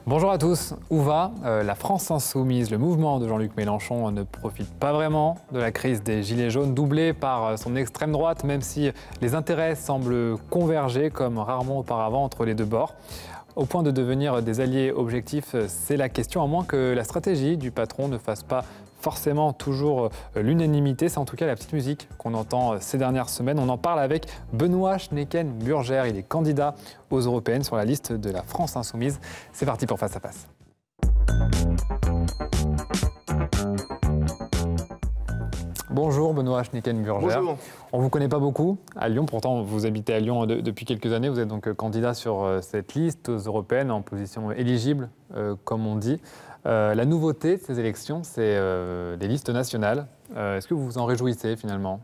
Bonjour à tous. Où va la France insoumise? Le mouvement de Jean-Luc Mélenchon ne profite pas vraiment de la crise des Gilets jaunes, doublée par son extrême droite, même si les intérêts semblent converger comme rarement auparavant entre les deux bords. Au point de devenir des alliés objectifs, c'est la question, à moins que la stratégie du patron ne fasse pas forcément toujours l'unanimité. C'est en tout cas la petite musique qu'on entend ces dernières semaines. On en parle avec Benoît Schnecken-Burgère. Il est candidat aux européennes sur la liste de la France insoumise. C'est parti pour Face à Face. Bonjour Benoît Schnecken-Burgère. Bonjour. On ne vous connaît pas beaucoup à Lyon, pourtant vous habitez à Lyon depuis quelques années. Vous êtes donc candidat sur cette liste aux européennes en position éligible, comme on dit. La nouveauté de ces élections, c'est les listes nationales. Est-ce que vous vous en réjouissez finalement?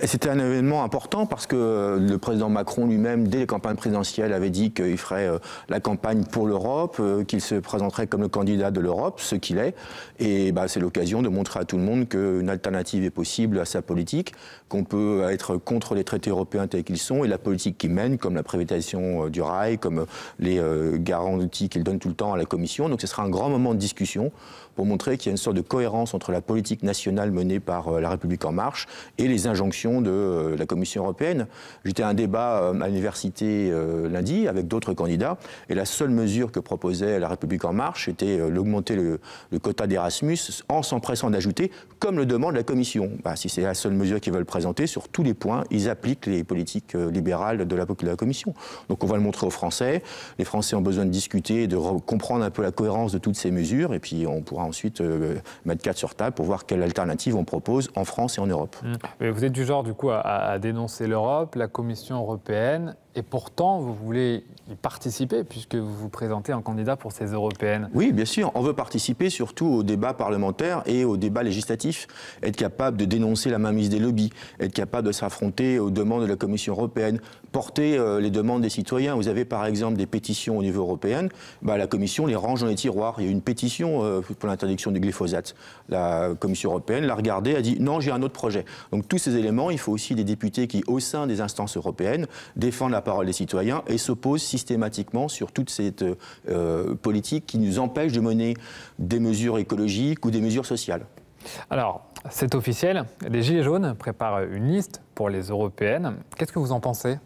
C'était un événement important parce que le président Macron lui-même, dès les campagnes présidentielles, avait dit qu'il ferait la campagne pour l'Europe, qu'il se présenterait comme le candidat de l'Europe, ce qu'il est. Et c'est l'occasion de montrer à tout le monde qu'une alternative est possible à sa politique, qu'on peut être contre les traités européens tels qu'ils sont et la politique qu'ils mènent, comme la privatisation du rail, comme les garanties qu'ils donnent tout le temps à la Commission. Donc ce sera un grand moment de discussion pour montrer qu'il y a une sorte de cohérence entre la politique nationale menée par La République En Marche et les injonctions de la Commission européenne. J'étais à un débat à l'université lundi avec d'autres candidats et la seule mesure que proposait La République En Marche était d'augmenter le quota d'Erasmus en s'empressant d'ajouter, comme le demande la Commission. Si c'est la seule mesure qu'ils veulent présenter, sur tous les points, ils appliquent les politiques libérales de la Commission. Donc on va le montrer aux Français. Les Français ont besoin de discuter, de comprendre un peu la cohérence de toutes ces mesures et puis on pourra ensuite mettre carte sur table pour voir quelle alternative on propose en France et en Europe. Mais vous êtes du genre du coup à dénoncer l'Europe, la Commission européenne, et pourtant vous voulez y participer puisque vous vous présentez en candidat pour ces européennes. Oui, bien sûr. On veut participer surtout au débat parlementaire et au débat législatif. Être capable de dénoncer la mainmise des lobbies, être capable de s'affronter aux demandes de la Commission européenne, porter les demandes des citoyens. Vous avez par exemple des pétitions au niveau européen, la Commission les range dans les tiroirs. Il y a eu une pétition pour l'interdiction du glyphosate. La Commission européenne l'a regardée, a dit non, j'ai un autre projet. Donc tous ces éléments, il faut aussi des députés qui, au sein des instances européennes, défendent la parole des citoyens et s'opposent systématiquement sur toute cette politique qui nous empêche de mener des mesures écologiques ou des mesures sociales. Alors, c'est officiel, les Gilets jaunes préparent une liste pour les européennes. Qu'est-ce que vous en pensez ?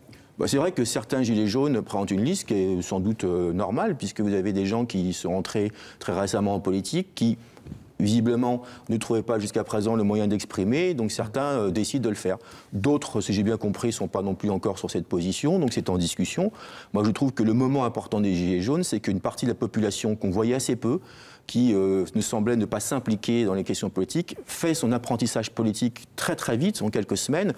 C'est vrai que certains gilets jaunes présentent une liste qui est sans doute normale, puisque vous avez des gens qui sont entrés très récemment en politique, qui visiblement ne trouvaient pas jusqu'à présent le moyen d'exprimer, donc certains décident de le faire. D'autres, si j'ai bien compris, ne sont pas non plus encore sur cette position, donc c'est en discussion. Moi je trouve que le moment important des gilets jaunes, c'est qu'une partie de la population qu'on voyait assez peu, qui ne semblait ne pas s'impliquer dans les questions politiques, fait son apprentissage politique très très vite, en quelques semaines,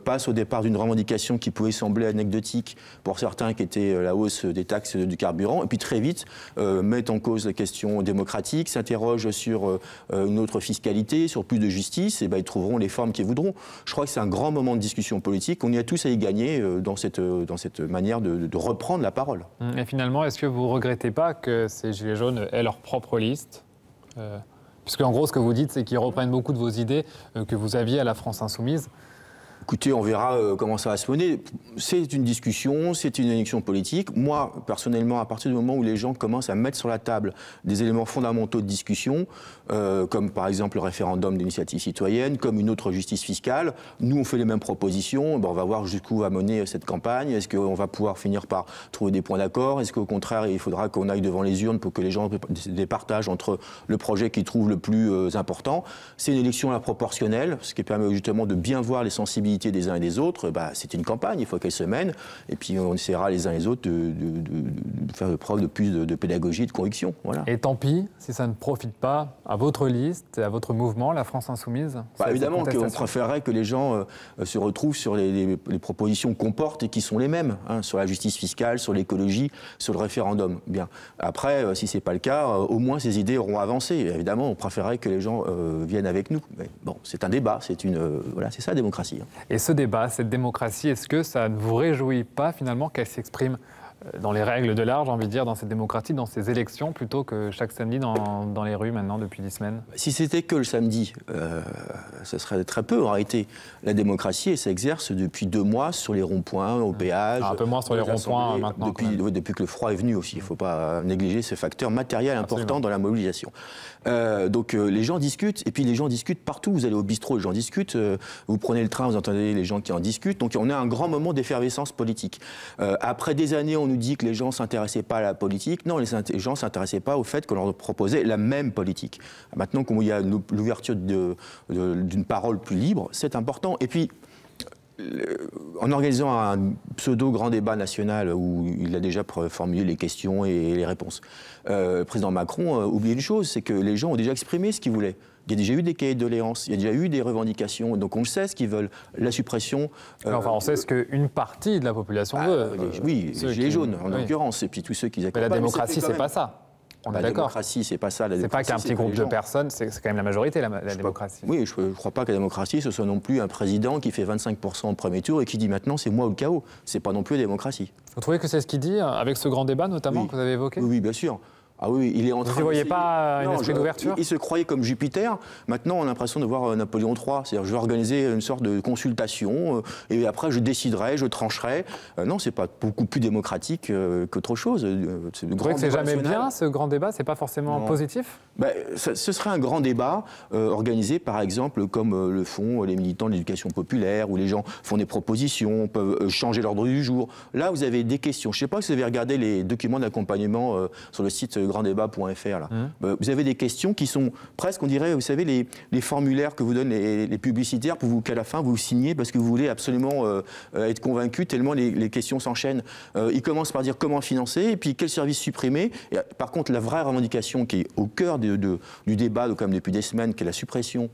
passe au départ d'une revendication qui pouvait sembler anecdotique pour certains, qui était la hausse des taxes du carburant, et puis très vite met en cause la question démocratique, s'interroge sur une autre fiscalité, sur plus de justice, et ils trouveront les formes qu'ils voudront. Je crois que c'est un grand moment de discussion politique, on y a tous à y gagner dans cette manière de reprendre la parole. Et finalement, est-ce que vous ne regrettez pas que ces gilets jaunes aient leur propre liste, puisque en gros ce que vous dites c'est qu'ils reprennent beaucoup de vos idées que vous aviez à la France insoumise? Écoutez, on verra comment ça va se mener. C'est une discussion, c'est une élection politique. Moi, personnellement, à partir du moment où les gens commencent à mettre sur la table des éléments fondamentaux de discussion, comme par exemple le référendum d'initiative citoyenne, comme une autre justice fiscale, nous on fait les mêmes propositions, on va voir jusqu'où va mener cette campagne. Est-ce qu'on va pouvoir finir par trouver des points d'accord? Est-ce qu'au contraire, il faudra qu'on aille devant les urnes pour que les gens départagent entre le projet qu'ils trouvent le plus important? C'est une élection à la proportionnelle, ce qui permet justement de bien voir les sensibilités des uns et des autres. C'est une campagne, il faut qu'elle se mène, et puis on essaiera les uns et les autres de faire preuve de plus de pédagogie et de conviction. Voilà. Et tant pis si ça ne profite pas à votre liste, à votre mouvement, la France insoumise? Évidemment qu'on préférerait que les gens se retrouvent sur les propositions qu'on porte et qui sont les mêmes, sur la justice fiscale, sur l'écologie, sur le référendum. Bien. Après, si ce n'est pas le cas, au moins ces idées auront avancé. Évidemment, on préférerait que les gens viennent avec nous. Mais bon, c'est un débat, c'est ça la démocratie. Et ce débat, cette démocratie, est-ce que ça ne vous réjouit pas finalement qu'elle s'exprime dans les règles de l'art, j'ai envie de dire, dans cette démocratie, dans ces élections, plutôt que chaque samedi dans les rues maintenant depuis 10 semaines? Si c'était que le samedi, ça serait très peu en réalité. La démocratie, elle s'exerce depuis 2 mois sur les ronds-points, au péage. Un peu moins sur les ronds-points maintenant. Depuis que le froid est venu aussi. Il ne faut pas négliger ce facteur matériel important dans la mobilisation. Donc les gens discutent, et puis les gens discutent partout. Vous allez au bistrot, les gens discutent. Vous prenez le train, vous entendez les gens qui en discutent. Donc on a un grand moment d'effervescence politique. Après des années, on nous dit que les gens ne s'intéressaient pas à la politique. Non, les gens ne s'intéressaient pas au fait qu'on leur proposait la même politique. Maintenant qu'il y a l'ouverture d'une parole plus libre, c'est important. Et puis, en organisant un pseudo-grand débat national où il a déjà formulé les questions et les réponses, le président Macron oublie une chose, c'est que les gens ont déjà exprimé ce qu'ils voulaient. Il y a déjà eu des cahiers de doléances, il y a déjà eu des revendications, donc on le sait ce qu'ils veulent, la suppression... Enfin, on sait ce qu'une partie de la population veut. Oui, les gilets jaunes en l'occurrence, et puis tous ceux qui accompagnent. Mais la démocratie, c'est pas ça. On est d'accord. La démocratie, c'est pas ça. C'est pas qu'un petit groupe de personnes, c'est quand même la majorité, la démocratie. Oui, je ne crois pas que la démocratie, ce soit non plus un président qui fait 25% au premier tour et qui dit maintenant c'est moi ou le chaos. C'est pas non plus la démocratie. Vous trouvez que c'est ce qu'il dit, avec ce grand débat notamment que vous avez évoqué? Oui, bien sûr. Ah oui, il est en train. Vous ne voyez pas un esprit d'ouverture? Il se croyait comme Jupiter. Maintenant, on a l'impression de voir Napoléon III. C'est-à-dire, je vais organiser une sorte de consultation et après, je déciderai, je trancherai. Non, c'est pas beaucoup plus démocratique qu'autre chose. Vous trouvez que c'est jamais bien, ce grand débat? C'est pas forcément positif? Ce serait un grand débat organisé, par exemple, comme le font les militants de l'éducation populaire, où les gens font des propositions, peuvent changer l'ordre du jour. Là, vous avez des questions. Je ne sais pas si vous avez regardé les documents d'accompagnement sur le site granddébat.fr. Vous avez des questions qui sont presque, on dirait, vous savez, les formulaires que vous donnent les publicitaires pour qu'à la fin, vous signez parce que vous voulez absolument être convaincu, tellement les questions s'enchaînent. Ils commencent par dire comment financer, et puis quel service supprimer. Et, par contre, la vraie revendication qui est au cœur du débat, comme depuis des semaines, qui est la suppression,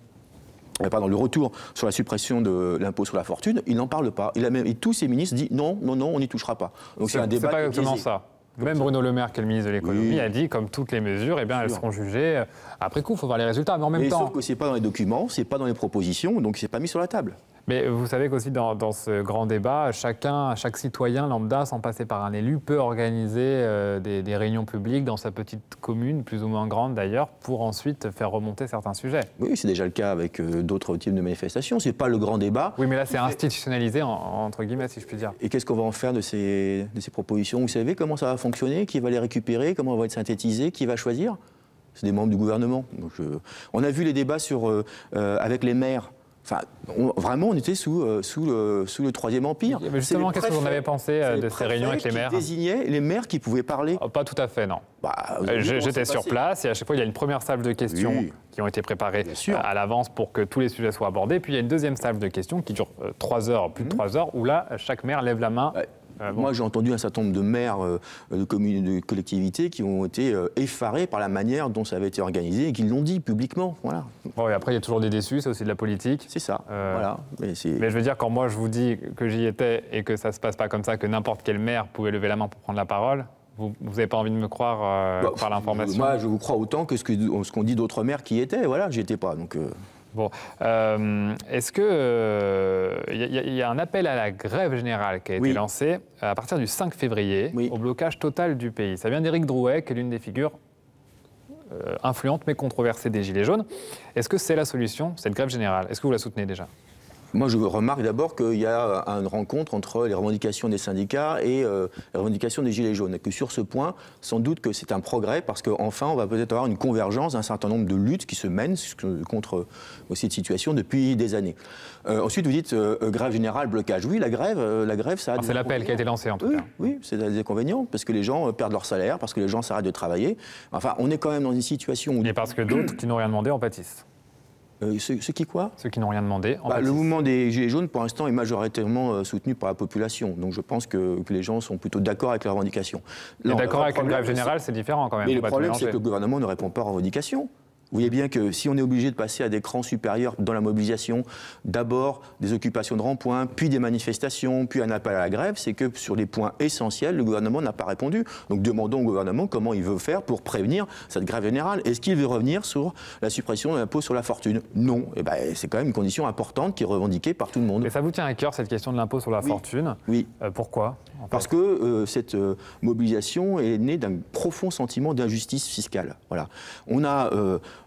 le retour sur la suppression de l'impôt sur la fortune, il n'en parle pas. Et tous ces ministres disent non, on n'y touchera pas. Donc c'est un débat. C'est pas exactement ça. Même Bruno Le Maire, qui est le ministre de l'économie, a dit, comme toutes les mesures, elles seront jugées après coup. Il faut voir les résultats. Mais en même temps. Sauf que c'est pas dans les documents, c'est pas dans les propositions, donc c'est pas mis sur la table. Mais vous savez qu'aussi dans ce grand débat, chaque citoyen lambda, sans passer par un élu, peut organiser des réunions publiques dans sa petite commune, plus ou moins grande d'ailleurs, pour ensuite faire remonter certains sujets. Oui, c'est déjà le cas avec d'autres types de manifestations. C'est pas le grand débat. Oui, mais là, c'est institutionnalisé, entre guillemets, si je puis dire. Et qu'est-ce qu'on va en faire de ces propositions? Vous savez comment ça va fonctionner? Qui va les récupérer? Comment elles vont être synthétisées? Qui va choisir? C'est des membres du gouvernement. Donc, on a vu les débats avec les maires. Enfin, vraiment, on était sous le Troisième Empire. Mais justement, qu'est-ce que vous en avez pensé de ces réunions avec les maires? Désignaient les maires qui pouvaient parler. Pas tout à fait, non. J'étais sur place et à chaque fois, il y a une première salve de questions qui ont été préparées à l'avance pour que tous les sujets soient abordés. Puis il y a une deuxième salve de questions qui dure 3 heures, plus de 3 heures, où là, chaque maire lève la main. Moi, j'ai entendu un certain nombre de maires de communes, de collectivités qui ont été effarés par la manière dont ça avait été organisé et qui l'ont dit publiquement. Voilà. Bon, et après, il y a toujours des déçus, c'est aussi de la politique. C'est ça. Voilà. Mais je veux dire, quand moi je vous dis que j'y étais et que ça ne se passe pas comme ça, que n'importe quel maire pouvait lever la main pour prendre la parole, vous n'avez pas envie de me croire par l'information? Moi, je vous crois autant que ce qu'ont dit d'autres maires qui y étaient. Voilà, j'y étais pas. Donc. Bon, est-ce que il y a un appel à la grève générale qui a été lancé à partir du 5 février au blocage total du pays? Ça vient d'Éric Drouet, qui est l'une des figures influentes mais controversées des Gilets jaunes. Est-ce que c'est la solution, cette grève générale? Est-ce que vous la soutenez déjà? Moi, je remarque d'abord qu'il y a une rencontre entre les revendications des syndicats et les revendications des Gilets jaunes. Et que sur ce point, sans doute que c'est un progrès, parce qu'enfin, on va peut-être avoir une convergence d'un certain nombre de luttes qui se mènent contre cette situation depuis des années. Ensuite, vous dites grève générale, blocage. Oui, la grève, ça a des... C'est l'appel qui a été lancé, en tout cas. Oui, c'est des inconvénients, parce que les gens perdent leur salaire, parce que les gens s'arrêtent de travailler. Enfin, on est quand même dans une situation où... Et parce que d'autres qui n'ont rien demandé en pâtissent. Ceux qui quoi? Ceux qui n'ont rien demandé. Le mouvement des Gilets jaunes, pour l'instant, est majoritairement soutenu par la population. Donc je pense que les gens sont plutôt d'accord avec les revendications. Et d'accord avec une grève générale, c'est différent quand même. Mais le problème, c'est que le gouvernement ne répond pas aux revendications. Vous voyez bien que si on est obligé de passer à des crans supérieurs dans la mobilisation, d'abord des occupations de rond-point, puis des manifestations, puis un appel à la grève, c'est que sur les points essentiels, le gouvernement n'a pas répondu. Donc demandons au gouvernement comment il veut faire pour prévenir cette grève générale. Est-ce qu'il veut revenir sur la suppression de l'impôt sur la fortune? Non. Eh ben, c'est quand même une condition importante qui est revendiquée par tout le monde. Et ça vous tient à cœur, cette question de l'impôt sur la fortune? Oui. Pourquoi en fait? Parce que cette mobilisation est née d'un profond sentiment d'injustice fiscale. Voilà. On a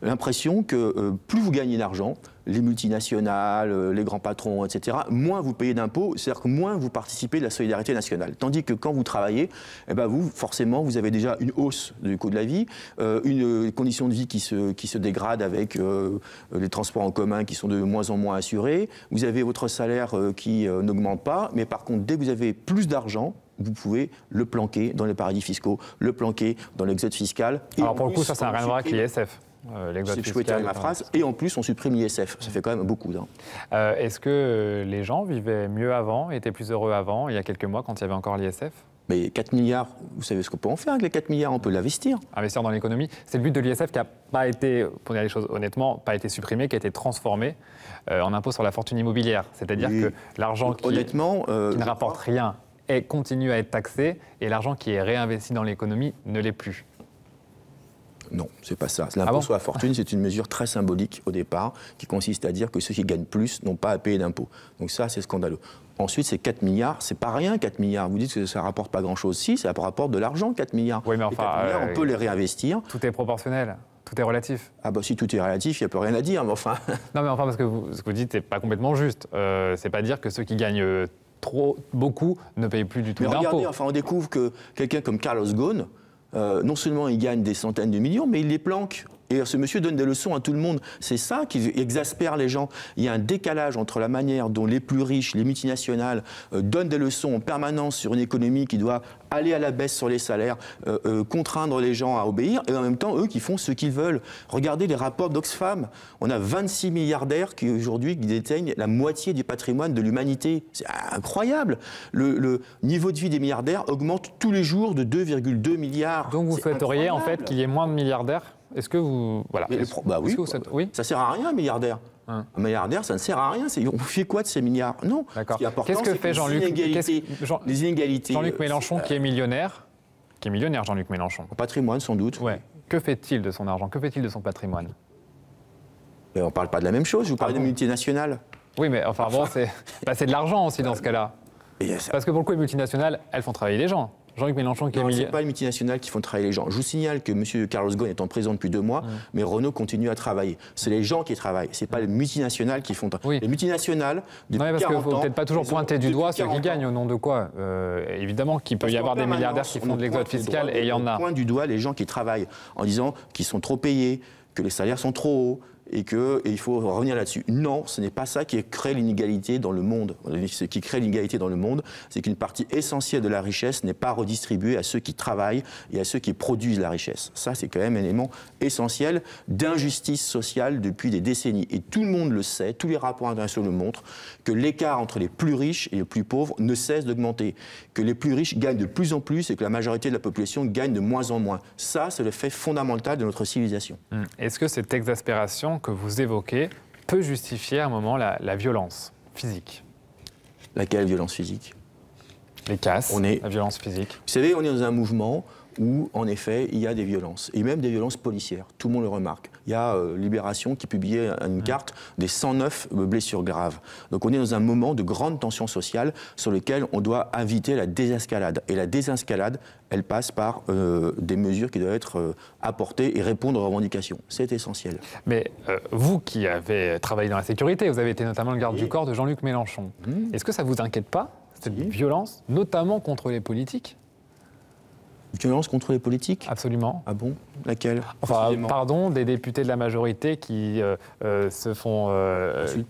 l'impression que plus vous gagnez d'argent, les multinationales, les grands patrons, etc., moins vous payez d'impôts, c'est-à-dire que moins vous participez de la solidarité nationale. Tandis que quand vous travaillez, eh ben vous, forcément, vous avez déjà une hausse du coût de la vie, une condition de vie qui se dégrade avec les transports en commun qui sont de moins en moins assurés, vous avez votre salaire qui n'augmente pas, mais par contre, dès que vous avez plus d'argent, vous pouvez le planquer dans les paradis fiscaux, le planquer dans l'exode fiscal. Alors pour le coup, ça n'a rien à voir avec l'ISF. Je peux terminer ma phrase. Et en plus, on supprime l'ISF. Ça fait quand même beaucoup. Est-ce que les gens vivaient mieux avant, étaient plus heureux avant, il y a quelques mois, quand il y avait encore l'ISF? Mais 4 milliards, vous savez ce qu'on peut en faire avec les 4 milliards? On peut l'investir. Investir dans l'économie. C'est le but de l'ISF qui n'a pas été, pour dire les choses honnêtement, pas été supprimé, qui a été transformé en impôt sur la fortune immobilière. C'est-à-dire que l'argent qui ne rapporte rien continue à être taxé et l'argent qui est réinvesti dans l'économie ne l'est plus. Non, c'est pas ça. L'impôt sur la fortune, c'est une mesure très symbolique au départ, qui consiste à dire que ceux qui gagnent plus n'ont pas à payer d'impôts. Donc ça, c'est scandaleux. Ensuite, c'est 4 milliards, c'est pas rien 4 milliards. Vous dites que ça rapporte pas grand-chose. Si, ça rapporte de l'argent, 4 milliards. Oui, mais enfin, 4 milliards, on peut les réinvestir. Tout est proportionnel, tout est relatif. Ah bah si tout est relatif, il n'y a plus rien à dire, mais enfin... Non mais enfin, parce que ce que vous dites n'est pas complètement juste. C'est pas dire que ceux qui gagnent beaucoup ne payent plus du tout d'impôts. Regardez, enfin, on découvre que quelqu'un comme Carlos Ghosn, non seulement il gagne des centaines de millions, mais il les planque. Et ce monsieur donne des leçons à tout le monde. C'est ça qui exaspère les gens. Il y a un décalage entre la manière dont les plus riches, les multinationales, donnent des leçons en permanence sur une économie qui doit aller à la baisse sur les salaires, contraindre les gens à obéir, et en même temps, eux qui font ce qu'ils veulent. Regardez les rapports d'Oxfam. On a 26 milliardaires qui aujourd'hui détiennent la moitié du patrimoine de l'humanité. C'est incroyable. Le niveau de vie des milliardaires augmente tous les jours de 2,2 milliards. Donc vous souhaiteriez en fait qu'il y ait moins de milliardaires? Est-ce que vous... Voilà. Bah oui, oui, ça sert à rien, un milliardaire. Un milliardaire, ça ne sert à rien. On fait quoi de ces milliards? Non. D'accord. Qu'est-ce que fait Jean-Luc? Les inégalités. Jean-Luc Mélenchon, qui est millionnaire, Jean-Luc Mélenchon. En patrimoine, sans doute. Ouais. Que fait-il de son argent? Que fait-il de son patrimoine? Mais on ne parle pas de la même chose. Je vous parle des multinationales. Oui, mais enfin bon, c'est de l'argent aussi dans ce cas-là. Parce que pour le coup, les multinationales, elles font travailler les gens. Jean-Luc Mélenchon qui est milliardaire. Ce n'est pas les multinationales qui font travailler les gens. Je vous signale que M. Carlos Ghosn est en prison depuis 2 mois, mais Renault continue à travailler. C'est les gens qui travaillent, ce n'est pas les multinationales qui font travailler. Les multinationales, depuis 40 ans... parce qu'il ne faut peut-être pas toujours pointer du doigt ceux qui gagnent au nom de quoi. Évidemment qu'il peut y avoir des milliardaires qui font de l'exode fiscal, et il y en a. On pointe du doigt les gens qui travaillent en disant qu'ils sont trop payés, que les salaires sont trop hauts, et qu'il faut revenir là-dessus. Non, ce n'est pas ça qui crée l'inégalité dans le monde. Ce qui crée l'inégalité dans le monde, c'est qu'une partie essentielle de la richesse n'est pas redistribuée à ceux qui travaillent et à ceux qui produisent la richesse. Ça, c'est quand même un élément essentiel d'injustice sociale depuis des décennies. Et tout le monde le sait, tous les rapports internationaux le montrent, que l'écart entre les plus riches et les plus pauvres ne cesse d'augmenter. Que les plus riches gagnent de plus en plus et que la majorité de la population gagne de moins en moins. Ça, c'est le fait fondamental de notre civilisation. Est-ce que cette exaspération que vous évoquez peut justifier à un moment la violence physique? Laquelle violence physique? Les casses, la violence physique. Vous savez, on est dans un mouvement où, en effet, il y a des violences, et même des violences policières. Tout le monde le remarque. Il y a Libération qui publiait une carte des 109 blessures graves. Donc on est dans un moment de grande tension sociale sur lequel on doit inviter la désescalade. Et la désescalade, elle passe par des mesures qui doivent être apportées et répondre aux revendications. C'est essentiel. Mais vous qui avez travaillé dans la sécurité, vous avez été notamment le garde du corps de Jean-Luc Mélenchon. Est-ce que ça ne vous inquiète pas, cette violence, notamment contre les politiques? Violence contre les politiques? Absolument. Ah bon? Laquelle? Enfin, pardon, des députés de la majorité qui se font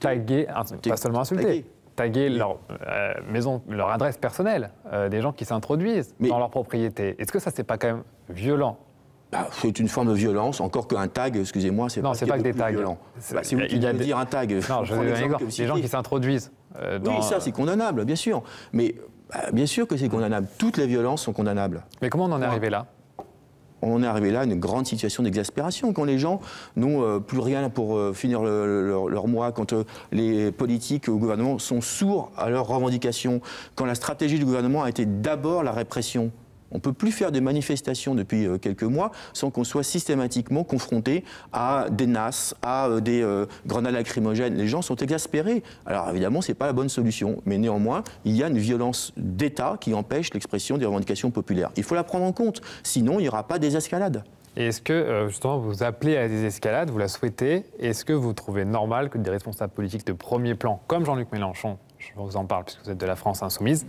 taguer, pas seulement insulter, taguer leur maison, leur adresse personnelle, des gens qui s'introduisent dans leur propriété. Est-ce que ça, c'est pas quand même violent? C'est une forme de violence, encore qu'un tag, excusez-moi, c'est pas que des tags. Violent. Si vous voulez dire un tag, non, je vais donner un exemple. Des gens qui s'introduisent. Oui, ça, c'est condamnable, bien sûr. Mais bien sûr que c'est condamnable. Toutes les violences sont condamnables. Mais comment on en est arrivé là? on est arrivé là à une grande situation d'exaspération, quand les gens n'ont plus rien pour finir leur mois, quand les politiques au gouvernement sont sourds à leurs revendications, quand la stratégie du gouvernement a été d'abord la répression. On ne peut plus faire de manifestations depuis quelques mois sans qu'on soit systématiquement confronté à des NAS, à des grenades lacrymogènes. Les gens sont exaspérés. Alors évidemment, ce n'est pas la bonne solution. Mais néanmoins, il y a une violence d'État qui empêche l'expression des revendications populaires. Il faut la prendre en compte. Sinon, il n'y aura pas d'escalade. Et est-ce que, justement, vous appelez à des escalades, vous la souhaitez? Est-ce que vous trouvez normal que des responsables politiques de premier plan, comme Jean-Luc Mélenchon, je vous en parle puisque vous êtes de la France insoumise,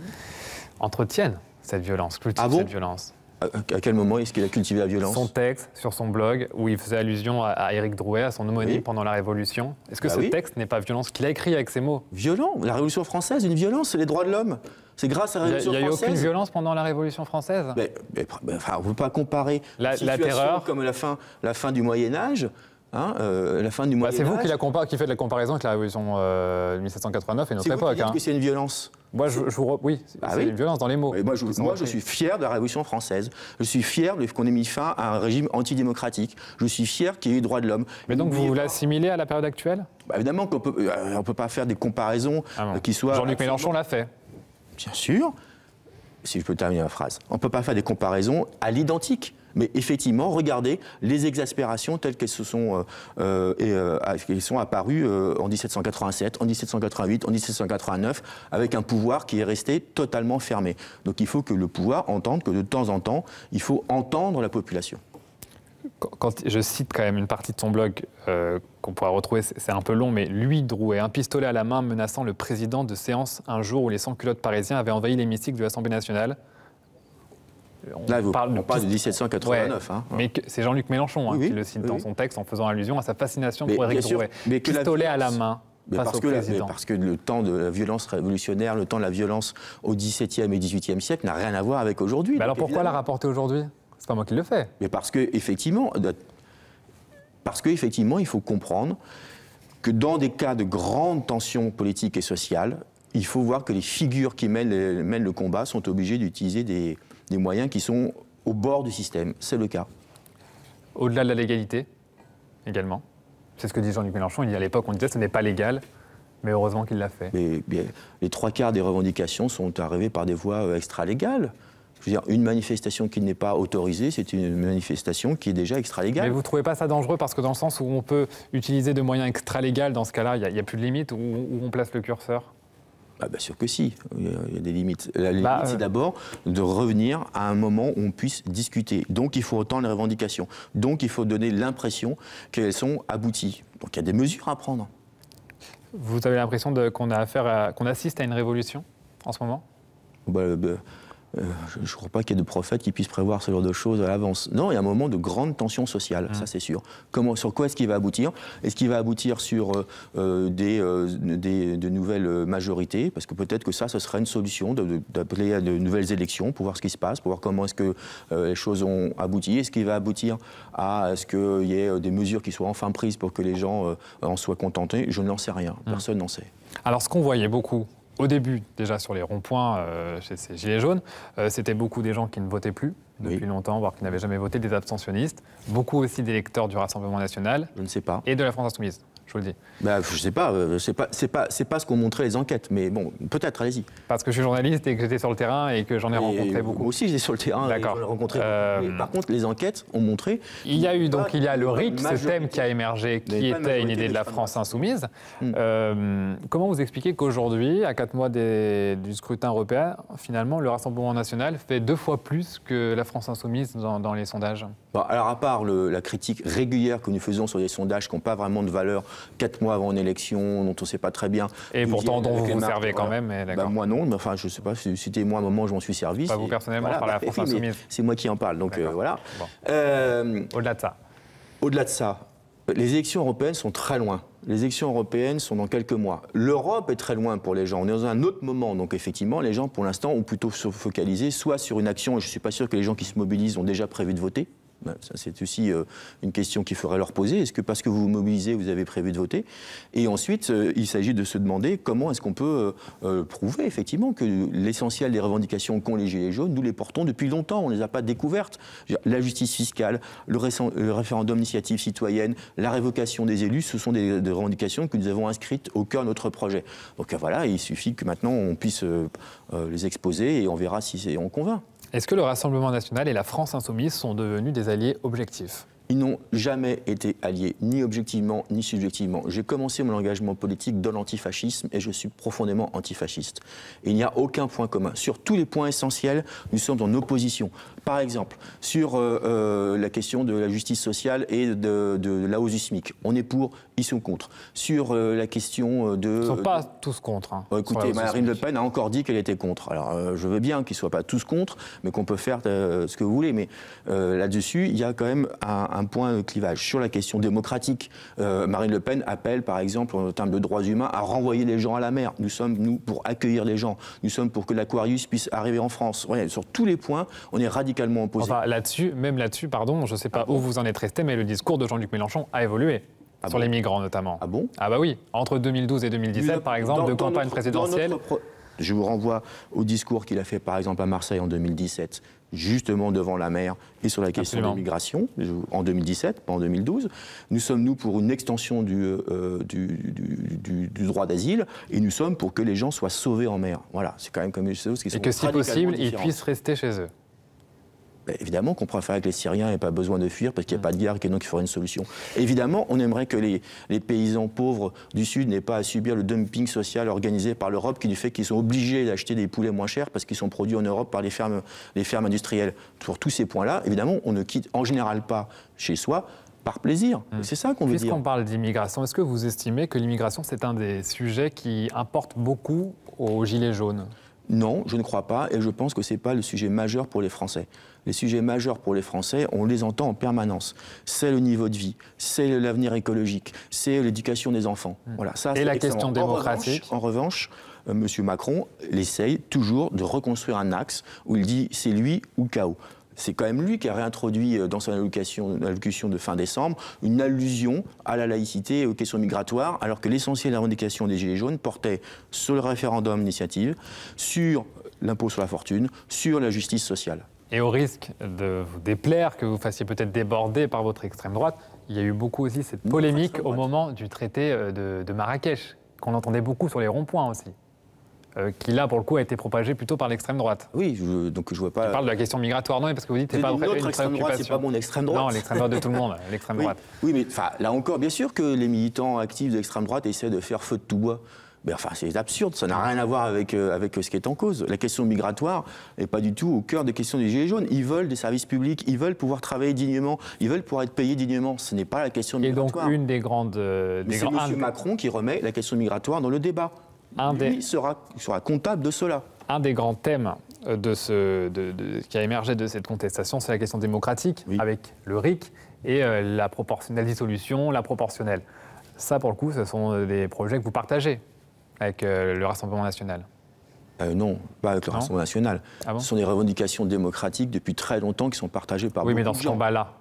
entretiennent cette violence, cultive cette violence? À quel moment est-ce qu'il a cultivé la violence? Son texte sur son blog, où il faisait allusion à Éric Drouet, à son homonyme pendant la Révolution. Est-ce que ce texte n'est pas violent, ce qu'il a écrit avec ses mots? Violent? La Révolution française, une violence, c'est les droits de l'homme. C'est grâce à la Révolution française. Il n'y a eu aucune violence pendant la Révolution française? Enfin, on ne peut pas comparer la terreur comme la fin du Moyen-Âge. La fin du Moyen-Âge. C'est vous qui faites la comparaison avec la Révolution de 1789 et notre époque. C'est vous qui dites que c'est une violence. Moi, oui, c'est une violence dans les mots. Moi, je suis fier de la Révolution française. Je suis fier qu'on ait mis fin à un régime antidémocratique. Je suis fier qu'il y ait eu droit de l'homme. Mais donc, vous l'assimilez à la période actuelle? Évidemment qu'on ne peut pas faire des comparaisons qui soient... Jean-Luc Mélenchon l'a fait. Bien sûr. Si je peux terminer ma phrase. On ne peut pas faire des comparaisons à l'identique. Mais effectivement, regardez les exaspérations telles qu'elles sont apparues en 1787, en 1788, en 1789, avec un pouvoir qui est resté totalement fermé. Donc il faut que le pouvoir entende que de temps en temps, il faut entendre la population. Quand je cite quand même une partie de son blog qu'on pourra retrouver, c'est un peu long, mais lui, Drouet, un pistolet à la main menaçant le président de séance un jour où les sans-culottes parisiens avaient envahi l'hémicycle de l'Assemblée nationale. On parle de 1789. Ouais, mais c'est Jean-Luc Mélenchon qui le cite dans son texte en faisant allusion à sa fascination pour Éric Drouet. Pistolet à la main. Parce que le temps de la violence révolutionnaire, le temps de la violence au XVIIe et XVIIIe siècle n'a rien à voir avec aujourd'hui. Alors pourquoi la rapporter aujourd'hui? C'est pas moi qui le fais. Mais parce que effectivement, il faut comprendre que dans des cas de grande tension politique et sociale, il faut voir que les figures qui mènent le combat sont obligées d'utiliser des moyens qui sont au bord du système. C'est le cas. Au-delà de la légalité, également. C'est ce que dit Jean-Luc Mélenchon. Il dit à l'époque, on disait que ce n'est pas légal, mais heureusement qu'il l'a fait. Mais les trois quarts des revendications sont arrivées par des voies extra-légales. Je veux dire, une manifestation qui n'est pas autorisée, c'est une manifestation qui est déjà extra-légale. Mais vous ne trouvez pas ça dangereux parce que dans le sens où on peut utiliser de moyens extra-légaux, dans ce cas-là, il n'y a plus de limite où on place le curseur? Bien sûr que si, il y a des limites. La limite, c'est d'abord de revenir à un moment où on puisse discuter. Donc il faut entendre les revendications. Donc il faut donner l'impression qu'elles sont abouties. Donc il y a des mesures à prendre. Vous avez l'impression qu'on assiste à une révolution en ce moment? Je ne crois pas qu'il y ait de prophètes qui puissent prévoir ce genre de choses à l'avance. Non, il y a un moment de grande tension sociale, ça c'est sûr. Sur quoi est-ce qu'il va aboutir? Est-ce qu'il va aboutir sur de nouvelles majorités? Parce que peut-être que ça, ce serait une solution d'appeler à de nouvelles élections pour voir ce qui se passe, pour voir comment est-ce que les choses ont abouti. Est-ce qu'il va aboutir à ce qu'il y ait des mesures qui soient enfin prises pour que les gens en soient contentés? Je n'en sais rien, personne n'en sait. Alors ce qu'on voyait beaucoup, au début, déjà sur les ronds-points chez ces Gilets jaunes, c'était beaucoup des gens qui ne votaient plus depuis longtemps, voire qui n'avaient jamais voté, des abstentionnistes. Beaucoup aussi d'électeurs du Rassemblement national. Je ne sais pas. Et de la France insoumise, je vous le dis. Je ne sais pas, c'est pas ce qu'ont montré les enquêtes, mais bon, peut-être, allez-y. Parce que je suis journaliste et que j'étais sur le terrain et que j'en ai rencontré beaucoup. Moi aussi, j'étais sur le terrain et j'en ai rencontré beaucoup. Mais par contre, les enquêtes ont montré... Il y a le RIC, ce thème qui a émergé, qui était une idée de la France insoumise. Comment vous expliquez qu'aujourd'hui, à 4 mois du scrutin européen, finalement, le Rassemblement national fait 2 fois plus que la France insoumise dans les sondages? Alors, à part la critique régulière que nous faisons sur les sondages qui n'ont pas vraiment de valeur 4 mois avant une élection, dont on ne sait pas très bien... Et pourtant, dont vous vous servez quand même, moi non, mais enfin, je ne sais pas, c'était moi à un moment où je m'en suis servi. Pas vous personnellement, par la France insoumise. C'est moi qui en parle, donc voilà. Bon. Au-delà de ça. Au-delà de ça, les élections européennes sont très loin. Les élections européennes sont dans quelques mois. L'Europe est très loin pour les gens. On est dans un autre moment. Donc effectivement, les gens, pour l'instant, ont plutôt se focaliser soit sur une action, et je ne suis pas sûr que les gens qui se mobilisent ont déjà prévu de voter. C'est aussi une question qu'il faudrait leur poser. Est-ce que parce que vous vous mobilisez, vous avez prévu de voter? Et ensuite, il s'agit de se demander comment est-ce qu'on peut prouver effectivement que l'essentiel des revendications qu'ont les Gilets jaunes, nous les portons depuis longtemps, on ne les a pas découvertes. La justice fiscale, le référendum d'initiative citoyenne, la révocation des élus, ce sont des revendications que nous avons inscrites au cœur de notre projet. Donc voilà, il suffit que maintenant on puisse les exposer et on verra si on convainc. Est-ce que le Rassemblement national et la France insoumise sont devenus des alliés objectifs ? Ils n'ont jamais été alliés, ni objectivement, ni subjectivement. J'ai commencé mon engagement politique dans l'antifascisme et je suis profondément antifasciste. Et il n'y a aucun point commun. Sur tous les points essentiels, nous sommes en opposition. Par exemple, sur la question de la justice sociale et de la hausse du SMIC, on est pour, ils sont contre. Sur la question de... Ils ne sont pas tous contre. Hein, écoutez, Marine Le Pen a encore dit qu'elle était contre. Alors, je veux bien qu'ils ne soient pas tous contre, mais qu'on peut faire ce que vous voulez. Mais là-dessus, il y a quand même un point de clivage. Sur la question démocratique, Marine Le Pen appelle, par exemple, en termes de droits humains, à renvoyer les gens à la mer. Nous sommes, nous, pour accueillir les gens. Nous sommes pour que l'Aquarius puisse arriver en France. Ouais, sur tous les points, on est radicalement opposés. Enfin, même là-dessus, pardon, je ne sais pas où vous en êtes resté, mais le discours de Jean-Luc Mélenchon a évolué. Sur les migrants, notamment. Ah bon? Ah bah oui. Entre 2012 et 2017, par exemple, de campagne présidentielle. Je vous renvoie au discours qu'il a fait, par exemple, à Marseille en 2017, justement devant la mer, et sur la question de l'immigration, en 2017, pas en 2012. Nous sommes, nous, pour une extension du droit d'asile, et nous sommes pour que les gens soient sauvés en mer. Voilà, c'est quand même comme une chose qui sont et que, si possible, ils puissent rester chez eux. Évidemment qu'on préfère avec les Syriens et pas besoin de fuir parce qu'il n'y a pas de guerre et donc il faudrait une solution. Évidemment, on aimerait que les paysans pauvres du Sud n'aient pas à subir le dumping social organisé par l'Europe qui fait qu'ils sont obligés d'acheter des poulets moins chers parce qu'ils sont produits en Europe par les fermes industrielles. Pour tous ces points-là, évidemment, on ne quitte en général pas chez soi par plaisir. C'est ça qu'on veut dire. Puisqu'on parle d'immigration, est-ce que vous estimez que l'immigration, c'est un des sujets qui importe beaucoup aux Gilets jaunes ? Non, je ne crois pas, et je pense que ce n'est pas le sujet majeur pour les Français. Les sujets majeurs pour les Français, on les entend en permanence. C'est le niveau de vie, c'est l'avenir écologique, c'est l'éducation des enfants. Voilà, ça, et la question démocratique. En revanche, M. Macron essaye toujours de reconstruire un axe où il dit c'est lui ou le chaos. C'est quand même lui qui a réintroduit dans son allocution de fin décembre une allusion à la laïcité et aux questions migratoires, alors que l'essentiel de la revendication des Gilets jaunes portait sur le référendum d'initiative, sur l'impôt sur la fortune, sur la justice sociale. Et au risque de vous déplaire, que vous fassiez peut-être déborder par votre extrême droite, il y a eu beaucoup aussi cette polémique au moment du traité de Marrakech, qu'on entendait beaucoup sur les ronds-points aussi. Qui là, pour le coup, a été propagé plutôt par l'extrême droite. Oui, donc je vois pas... Je parle de la question migratoire, non, parce que vous dites que c'est pas une préoccupation. C'est pas mon extrême droite. Non, l'extrême droite de tout le monde, l'extrême droite. Oui, mais là encore, bien sûr que les militants actifs de l'extrême droite essaient de faire feu de tout bois. Mais enfin, c'est absurde, ça n'a rien à voir avec ce qui est en cause. La question migratoire n'est pas du tout au cœur des questions des Gilets jaunes. Ils veulent des services publics, ils veulent pouvoir travailler dignement, ils veulent pouvoir être payés dignement. Ce n'est pas la question migratoire. Et donc, une des grandes... c'est M. Macron qui remet la question migratoire dans le débat. Lui sera comptable de cela. Un des grands thèmes qui a émergé de cette contestation, c'est la question démocratique, avec le RIC et la dissolution, la proportionnelle. Ça, pour le coup, ce sont des projets que vous partagez avec le Rassemblement national. Non, pas avec le Rassemblement national. Ah bon ? Ce sont des revendications démocratiques depuis très longtemps qui sont partagées par beaucoup de gens. Oui, mais dans ce combat-là.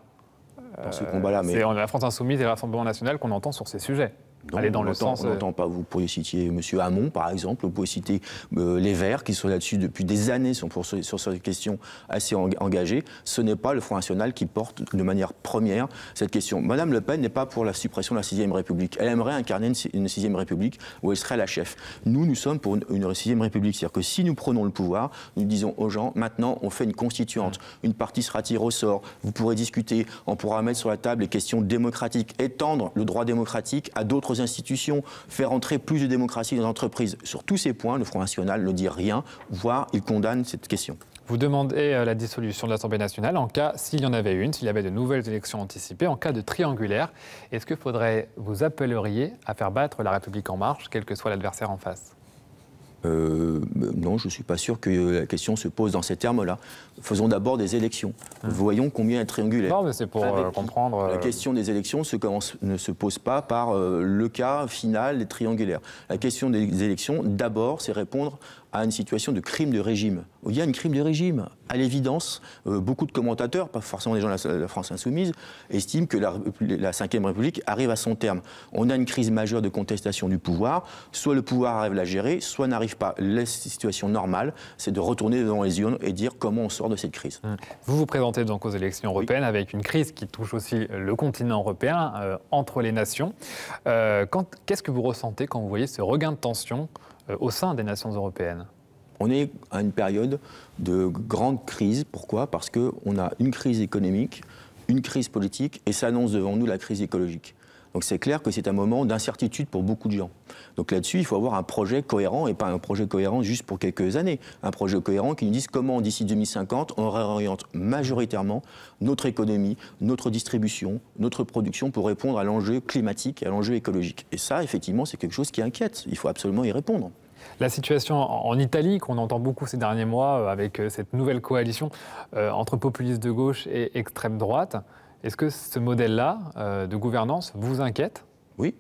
Dans ce combat-là, mais... C'est la France insoumise et le Rassemblement national qu'on entend sur ces sujets. Non, on n'entend pas. Vous pourriez citer M. Hamon, par exemple. Vous pouvez citer les Verts, qui sont là-dessus depuis des années, sur cette question assez engagée. Ce n'est pas le Front National qui porte de manière première cette question. Madame Le Pen n'est pas pour la suppression de la 6e République. Elle aimerait incarner une 6e République où elle serait la chef. Nous sommes pour une 6e République. C'est-à-dire que si nous prenons le pouvoir, nous disons aux gens, maintenant, on fait une constituante. Une partie sera tirée au sort. Vous pourrez discuter. On pourra mettre sur la table les questions démocratiques, étendre le droit démocratique à d'autres institutions, faire entrer plus de démocratie dans l'entreprise. Sur tous ces points, le Front National ne dit rien, voire il condamne cette question. Vous demandez la dissolution de l'Assemblée nationale en cas, s'il y en avait une, s'il y avait de nouvelles élections anticipées, en cas de triangulaire. Est-ce que vous appelleriez à faire battre la République en marche, quel que soit l'adversaire en face ? Non, je ne suis pas sûr que la question se pose dans ces termes-là. Faisons d'abord des élections. Voyons combien est triangulaire. Non, mais c'est pour comprendre... La question des élections ne se pose pas par le cas final des triangulaires. La question des élections, d'abord, c'est répondre à une situation de crime de régime. Il y a une crime de régime. À l'évidence, beaucoup de commentateurs, pas forcément des gens de la France insoumise, estiment que la Ve République arrive à son terme. On a une crise majeure de contestation du pouvoir. Soit le pouvoir arrive à la gérer, soit n'arrive pas. La situation normale, c'est de retourner devant les urnes et dire comment on sort de cette crise. Vous vous présentez donc aux élections européennes avec une crise qui touche aussi le continent européen, entre les nations. Qu'est-ce que vous ressentez quand vous voyez ce regain de tension au sein des nations européennes ? On est à une période de grande crise. Pourquoi ? Parce qu'on a une crise économique, une crise politique et s'annonce devant nous la crise écologique. Donc c'est clair que c'est un moment d'incertitude pour beaucoup de gens. Donc là-dessus, il faut avoir un projet cohérent et pas un projet cohérent juste pour quelques années. Un projet cohérent qui nous dise comment d'ici 2050, on réoriente majoritairement notre économie, notre distribution, notre production pour répondre à l'enjeu climatique et à l'enjeu écologique. Et ça, effectivement, c'est quelque chose qui inquiète. Il faut absolument y répondre. La situation en Italie, qu'on entend beaucoup ces derniers mois, avec cette nouvelle coalition entre populistes de gauche et extrême droite, est-ce que ce modèle-là de gouvernance vous inquiète ? Oui.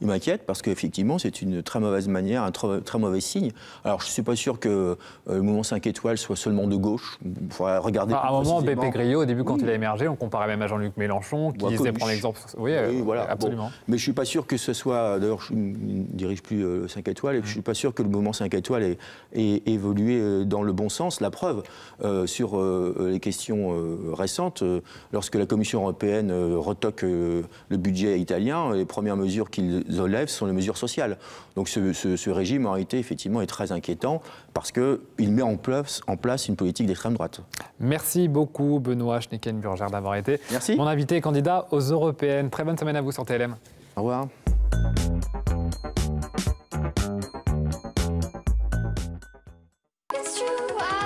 Il m'inquiète parce qu'effectivement, c'est une très mauvaise manière, un très mauvais signe. Alors, je ne suis pas sûr que le mouvement 5 étoiles soit seulement de gauche. Il faudrait regarder à un moment, Beppe Grillo, au début, quand oui. il a émergé, on comparait même à Jean-Luc Mélenchon, qui disait prendre l'exemple. Oui, voilà. absolument. Bon, mais je ne suis pas sûr que ce soit... D'ailleurs, je ne dirige plus le 5 étoiles et je ne suis pas sûr que le mouvement 5 étoiles ait évolué dans le bon sens. La preuve, sur les questions récentes, lorsque la Commission européenne retoque le budget italien, les premières mesures qu'il relève sont les mesures sociales. Donc ce régime, en réalité, effectivement, est très inquiétant parce qu'il met en place une politique d'extrême droite. Merci beaucoup, Benoît Schneckenburger, d'avoir été mon invité candidat aux européennes. Très bonne semaine à vous sur TLM. Au revoir. It's true.